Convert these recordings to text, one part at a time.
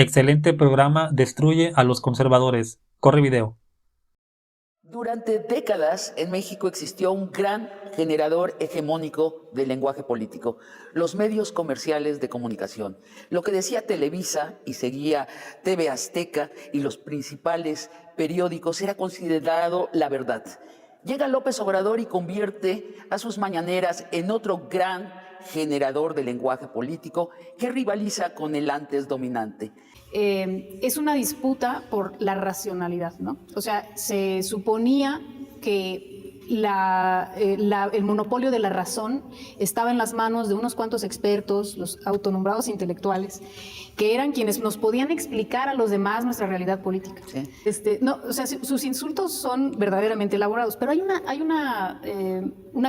Excelente programa, destruye a los conservadores. Corre video. Durante décadas en México existió un gran generador hegemónico del lenguaje político, los medios comerciales de comunicación. Lo que decía Televisa y seguía TV Azteca y los principales periódicos era considerado la verdad. Llega López Obrador y convierte a sus mañaneras en otro gran generador de lenguaje político que rivaliza con el antes dominante. Es una disputa por la racionalidad, ¿no? O sea, se suponía que el monopolio de la razón estaba en las manos de unos cuantos expertos, los autonombrados intelectuales, que eran quienes nos podían explicar a los demás nuestra realidad política. Sí. No, o sea, sus insultos son verdaderamente elaborados, pero hay una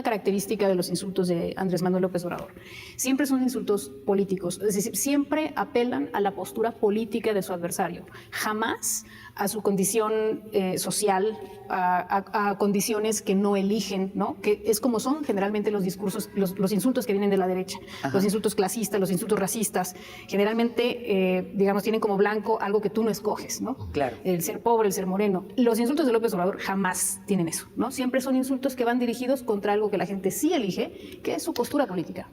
característica de los insultos de Andrés Manuel López Obrador. Siempre son insultos políticos, es decir, siempre apelan a la postura política de su adversario, jamás a su condición social, a condiciones que no eligen, ¿no? Que es como son generalmente los discursos, los insultos que vienen de la derecha. Ajá. Los insultos clasistas, los insultos racistas, generalmente, digamos, tienen como blanco algo que tú no escoges, ¿no? Claro. El ser pobre, el ser moreno. Los insultos de López Obrador jamás tienen eso, ¿no? Siempre son insultos que van dirigidos contra algo que la gente sí elige, que es su postura política.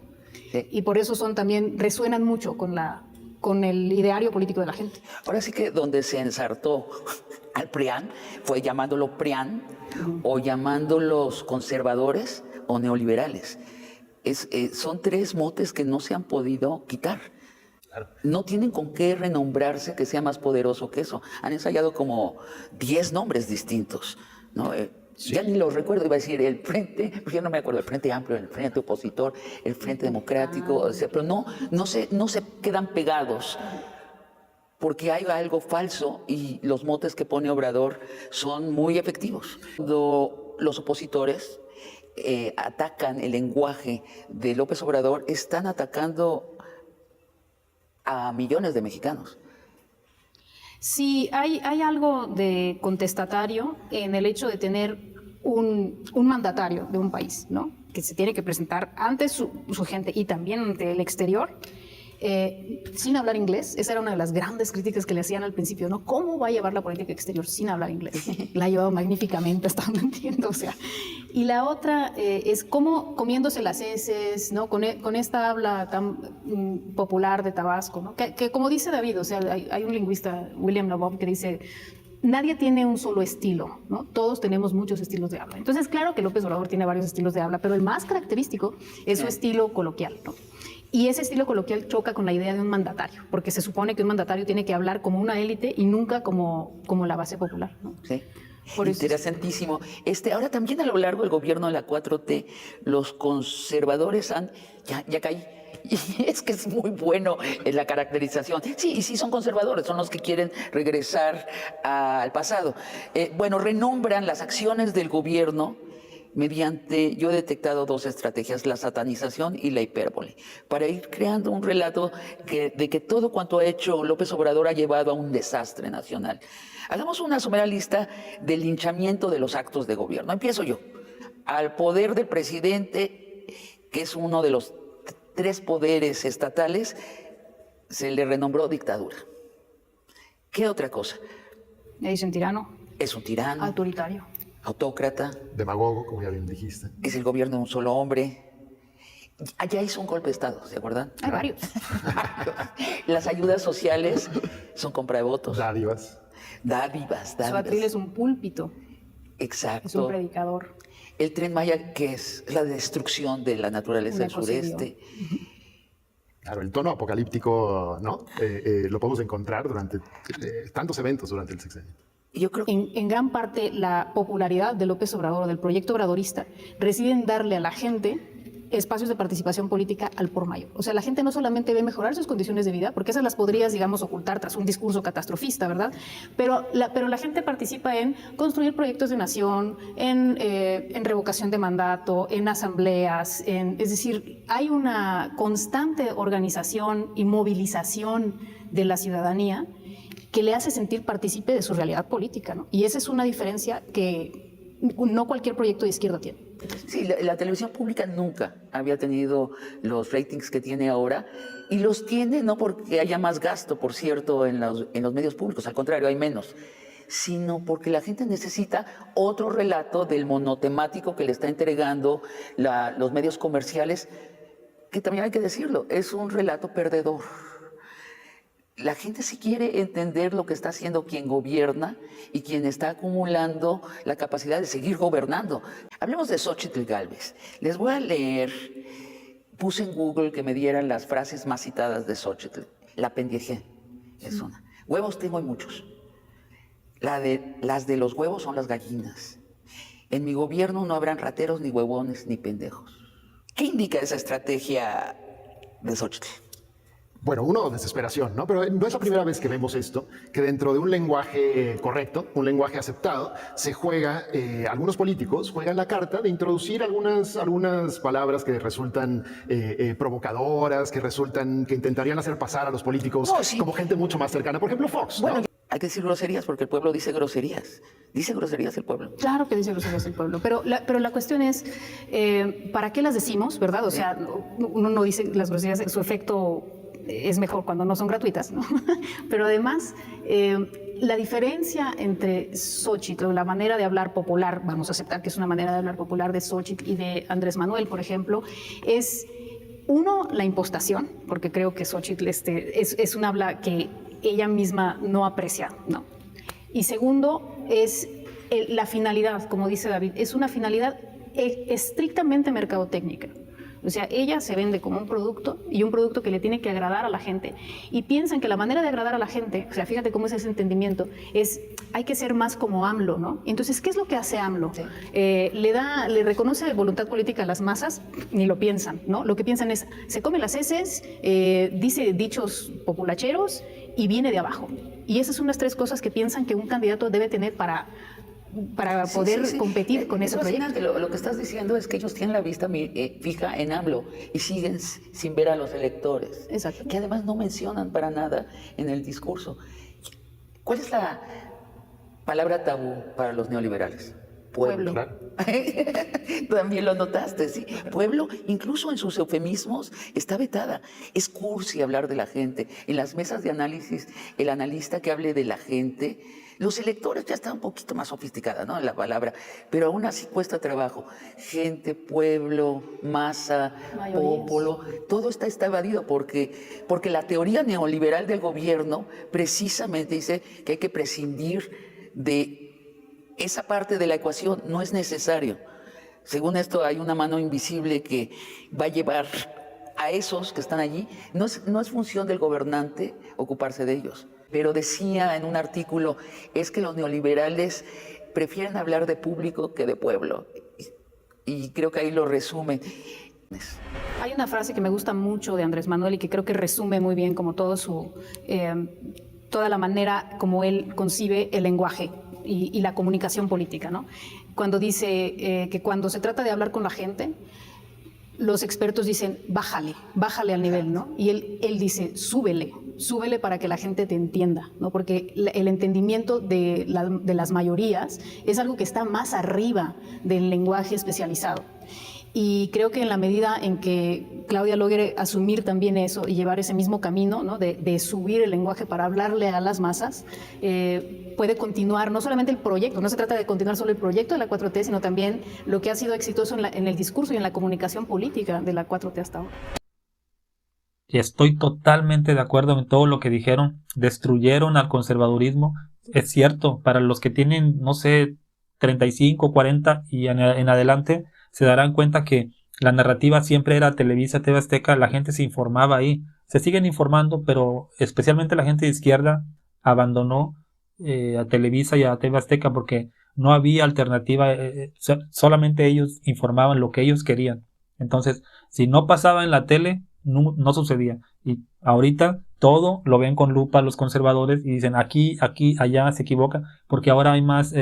Sí. Y por eso también resuenan mucho con el ideario político de la gente. Ahora sí que donde se ensartó al PRIAN fue llamándolo PRIAN o llamándolos conservadores o neoliberales. Son tres motes que no se han podido quitar. Claro. No tienen con qué renombrarse que sea más poderoso que eso. Han ensayado como 10 nombres distintos, ¿no? Sí. Ya ni los recuerdo, iba a decir el Frente, porque yo no me acuerdo, el Frente Amplio, el Frente Opositor, el Frente Democrático, o sea, pero no se quedan pegados, porque hay algo falso y los motes que pone Obrador son muy efectivos. Cuando los opositores atacan el lenguaje de López Obrador, están atacando a millones de mexicanos. Sí, hay algo de contestatario en el hecho de tener un mandatario de un país, ¿no? Que se tiene que presentar ante su gente y también ante el exterior, sin hablar inglés. Esa era una de las grandes críticas que le hacían al principio, ¿no? ¿Cómo va a llevar la política exterior sin hablar inglés? La ha llevado magníficamente, hasta donde entiendo, o sea. Y la otra es cómo comiéndose las heces, ¿no? Con esta habla tan popular de Tabasco, ¿no? Que como dice David, o sea, hay un lingüista, William Lobov, que dice: nadie tiene un solo estilo, ¿no? Todos tenemos muchos estilos de habla. Entonces, claro que López Obrador tiene varios estilos de habla, pero el más característico es su estilo coloquial, ¿no? Y ese estilo coloquial choca con la idea de un mandatario, porque se supone que un mandatario tiene que hablar como una élite y nunca como la base popular, ¿no? Sí. Interesantísimo. Ahora también a lo largo del gobierno de la 4T, los conservadores ya caí. Y es que es muy bueno en la caracterización. Sí, son conservadores, son los que quieren regresar al pasado. Bueno, renombran las acciones del gobierno mediante, yo he detectado 2 estrategias, la satanización y la hipérbole, para ir creando un relato de que todo cuanto ha hecho López Obrador ha llevado a un desastre nacional. Hagamos una somera lista del linchamiento de los actos de gobierno. Empiezo yo. Al poder del presidente, que es uno de los 3 poderes estatales, se le renombró dictadura. ¿Qué otra cosa? Es un tirano. Es un tirano. Autoritario. Autócrata. Demagogo, como ya bien dijiste. Es el gobierno de un solo hombre. Allá hizo un golpe de Estado, ¿se acuerdan? Hay varios. Las ayudas sociales son compra de votos. Dádivas. Su atril es un púlpito. Exacto. Es un predicador. El Tren Maya, que es la destrucción de la naturaleza del sureste. Claro, el tono apocalíptico, ¿no? Lo podemos encontrar durante tantos eventos durante el sexenio. Yo creo que en gran parte la popularidad de López Obrador o del proyecto obradorista reside en darle a la gente espacios de participación política al por mayor. O sea, la gente no solamente ve mejorar sus condiciones de vida, porque esas las podrías, digamos, ocultar tras un discurso catastrofista, ¿verdad? Pero la gente participa en construir proyectos de nación, en revocación de mandato, en asambleas, es decir, hay una constante organización y movilización de la ciudadanía que le hace sentir partícipe de su realidad política, ¿no? Y esa es una diferencia que no cualquier proyecto de izquierda tiene. Sí, la televisión pública nunca había tenido los ratings que tiene ahora, y los tiene no porque haya más gasto, por cierto, en los medios públicos, al contrario, hay menos, sino porque la gente necesita otro relato del monotemático que le está entregando los medios comerciales, que también hay que decirlo, es un relato perdedor. La gente sí quiere entender lo que está haciendo quien gobierna y quien está acumulando la capacidad de seguir gobernando. Hablemos de Xóchitl Gálvez. Les voy a leer, puse en Google que me dieran las frases más citadas de Xóchitl. La pendiejé es una. Huevos tengo y muchos. Las de los huevos son las gallinas. En mi gobierno no habrán rateros, ni huevones, ni pendejos. ¿Qué indica esa estrategia de Xóchitl? Bueno, uno, desesperación, ¿no? Pero no es la primera vez que vemos esto, que dentro de un lenguaje correcto, un lenguaje aceptado, se juega, algunos políticos juegan la carta de introducir algunas palabras que resultan provocadoras, que intentarían hacer pasar a los políticos como gente mucho más cercana. Por ejemplo, Fox, ¿no? Bueno, hay que decir groserías porque el pueblo dice groserías. Dice groserías el pueblo. Claro que dice groserías el pueblo, pero la cuestión es, ¿para qué las decimos, verdad? O sea, uno no dice las groserías, su efecto es mejor cuando no son gratuitas, ¿no? Pero además, la diferencia entre Xóchitl, la manera de hablar popular, vamos a aceptar que es una manera de hablar popular de Xóchitl y de Andrés Manuel, por ejemplo, es, uno, la impostación, porque creo que Xóchitl es un habla que ella misma no aprecia, ¿no? Y segundo, es la finalidad, como dice David, es una finalidad estrictamente mercadotécnica. O sea, ella se vende como un producto y un producto que le tiene que agradar a la gente. Y piensan que la manera de agradar a la gente, o sea, fíjate cómo es ese entendimiento, hay que ser más como AMLO, ¿no? Entonces, ¿qué es lo que hace AMLO? Sí. Le reconoce voluntad política a las masas, ni lo piensan, ¿no? Lo que piensan es, se come las heces, dice dichos populacheros y viene de abajo. Y esas son las tres cosas que piensan que un candidato debe tener para poder competir con ese proyecto. Lo que estás diciendo es que ellos tienen la vista fija en AMLO y siguen sin ver a los electores. Exacto. Que además no mencionan para nada en el discurso. ¿Cuál es la palabra tabú para los neoliberales? Pueblo. También lo notaste, ¿sí? Pueblo, incluso en sus eufemismos, está vetada. Es cursi hablar de la gente. En las mesas de análisis, el analista que hable de la gente, los electores ya están un poquito más sofisticadas, ¿no? La palabra, pero aún así cuesta trabajo. Gente, pueblo, masa, popolo, todo está evadido porque la teoría neoliberal del gobierno precisamente dice que hay que prescindir de esa parte de la ecuación, no es necesario. Según esto, hay una mano invisible que va a llevar a esos que están allí. No es función del gobernante ocuparse de ellos. Pero decía en un artículo, es que los neoliberales prefieren hablar de público que de pueblo. Y creo que ahí lo resume. Hay una frase que me gusta mucho de Andrés Manuel y que creo que resume muy bien como toda la manera como él concibe el lenguaje y la comunicación política, ¿no? Cuando dice que cuando se trata de hablar con la gente, los expertos dicen, bájale al nivel, ¿no? Y él dice, súbele para que la gente te entienda, ¿no? Porque el entendimiento de las mayorías es algo que está más arriba del lenguaje especializado. Y creo que en la medida en que Claudia logre asumir también eso y llevar ese mismo camino, ¿no? de subir el lenguaje para hablarle a las masas, puede continuar no solamente el proyecto, no se trata de continuar solo el proyecto de la 4T, sino también lo que ha sido exitoso en el discurso y en la comunicación política de la 4T hasta ahora. Y estoy totalmente de acuerdo en todo lo que dijeron. Destruyeron al conservadurismo. Es cierto, para los que tienen, no sé, 35, 40 y en adelante, se darán cuenta que la narrativa siempre era Televisa, TV Azteca, la gente se informaba ahí, se siguen informando, pero especialmente la gente de izquierda abandonó a Televisa y a TV Azteca porque no había alternativa, solamente ellos informaban lo que ellos querían. Entonces, si no pasaba en la tele, no sucedía. Y ahorita todo lo ven con lupa los conservadores y dicen aquí, allá se equivoca, porque ahora hay más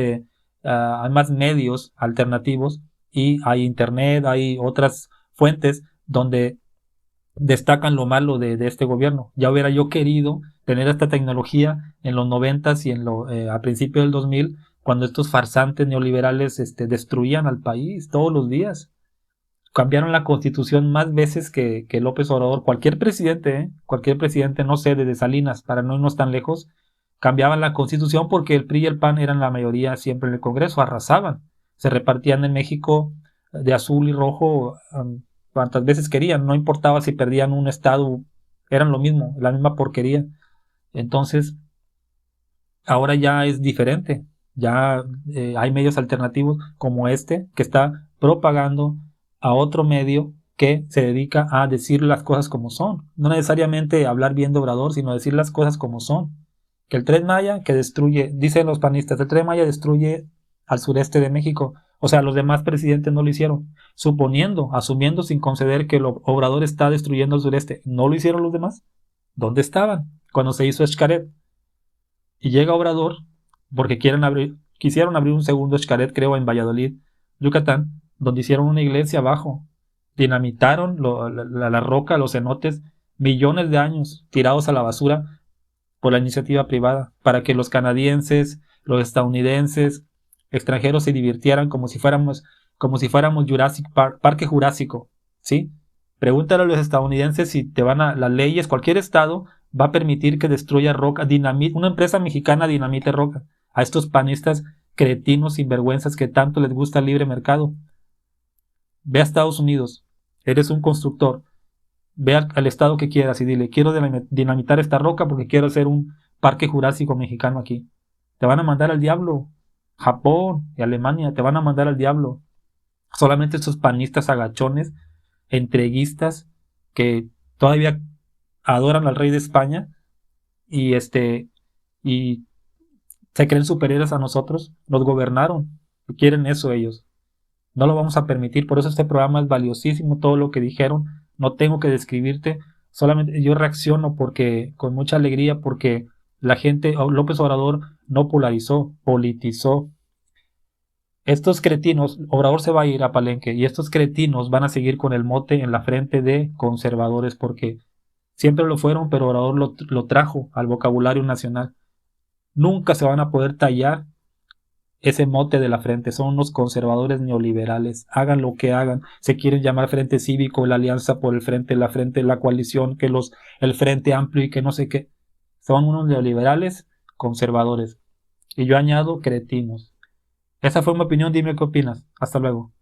medios alternativos. Y hay internet, hay otras fuentes donde destacan lo malo de este gobierno. Ya hubiera yo querido tener esta tecnología en los 90s y a principios del 2000 cuando estos farsantes neoliberales destruían al país todos los días. Cambiaron la constitución más veces que López Obrador. Cualquier presidente, no sé, desde Salinas, para no irnos tan lejos, cambiaban la constitución porque el PRI y el PAN eran la mayoría siempre en el Congreso, arrasaban. Se repartían en México de azul y rojo cuantas veces querían, no importaba si perdían un estado, eran lo mismo, la misma porquería. Entonces, ahora ya es diferente, ya hay medios alternativos como este que está propagando a otro medio que se dedica a decir las cosas como son, no necesariamente hablar bien de Obrador, sino decir las cosas como son. Que el Tren Maya que destruye, dicen los panistas, el Tren Maya destruye al sureste de México, o sea, los demás presidentes no lo hicieron, asumiendo sin conceder que el Obrador está destruyendo el sureste, ¿no lo hicieron los demás? ¿Dónde estaban cuando se hizo Xcaret? Y llega Obrador porque quisieron abrir un segundo Xcaret, creo, en Valladolid, Yucatán, donde hicieron una iglesia abajo, dinamitaron la roca, los cenotes, millones de años tirados a la basura por la iniciativa privada, para que los canadienses, los estadounidenses, extranjeros se divirtieran como si fuéramos Jurassic Park, Parque Jurásico, ¿sí? Pregúntale a los estadounidenses si las leyes, cualquier estado va a permitir que destruya roca, una empresa mexicana dinamite roca. A estos panistas cretinos, sinvergüenzas que tanto les gusta el libre mercado. Ve a Estados Unidos, eres un constructor, ve al estado que quieras y dile, quiero dinamitar esta roca porque quiero hacer un parque jurásico mexicano aquí. Te van a mandar al diablo. Japón y Alemania te van a mandar al diablo. Solamente estos panistas agachones, entreguistas, que todavía adoran al rey de España y y se creen superiores a nosotros, nos gobernaron y quieren eso ellos. No lo vamos a permitir, por eso este programa es valiosísimo, todo lo que dijeron, no tengo que describirte, solamente yo reacciono con mucha alegría porque la gente, López Obrador no polarizó, politizó. Estos cretinos, Obrador se va a ir a Palenque y estos cretinos van a seguir con el mote en la frente de conservadores porque siempre lo fueron, pero Obrador lo trajo al vocabulario nacional. Nunca se van a poder tallar ese mote de la frente, son unos conservadores neoliberales, hagan lo que hagan, se quieren llamar Frente Cívico, la Alianza por el Frente, la coalición, el Frente Amplio y que no sé qué, son unos neoliberales conservadores, y yo añado cretinos. Esa fue mi opinión, dime qué opinas, hasta luego.